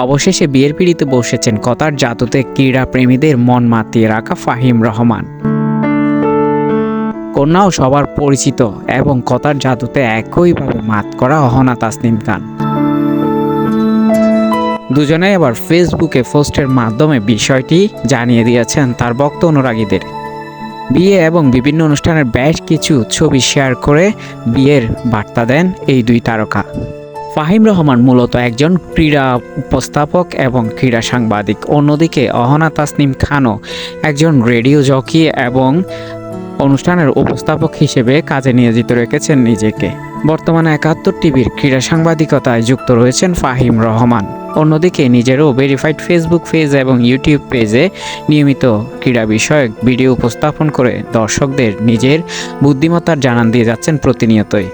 অবশেষে বিয়ের পিঁড়িতে বসেছেন কতার জাদুতে ক্রীড়া প্রেমীদের মন মাতিয়ে রাখা ফাহিম রহমান। কন্যাও সবার পরিচিত এবং কতার জাদুতে একইভাবে মাত করা অহনা তাসনিম খান। দুজনেই আবার ফেসবুকে পোস্টের মাধ্যমে বিষয়টি জানিয়ে দিয়েছেন তার ভক্ত অনুরাগীদের। বিয়ে এবং বিভিন্ন অনুষ্ঠানের বেশ কিছু ছবি শেয়ার করে বিয়ের বার্তা দেন এই দুই তারকা। ফাহিম রহমান মূলত একজন ক্রীড়া উপস্থাপক এবং ক্রীড়া সাংবাদিক। অন্যদিকে অহনা তাসনিম খানও একজন রেডিও জকি এবং অনুষ্ঠানের উপস্থাপক হিসেবে কাজে নিয়োজিত রেখেছেন নিজেকে। বর্তমানে ৭১ টিভির ক্রীড়া সাংবাদিকতায় যুক্ত রয়েছেন ফাহিম রহমান। অন্যদিকে নিজেরও ভেরিফাইড ফেসবুক পেজ এবং ইউটিউব পেজে নিয়মিত ক্রীড়া বিষয়ক ভিডিও উপস্থাপন করে দর্শকদের নিজের বুদ্ধিমত্তার জানান দিয়ে যাচ্ছেন প্রতিনিয়তই।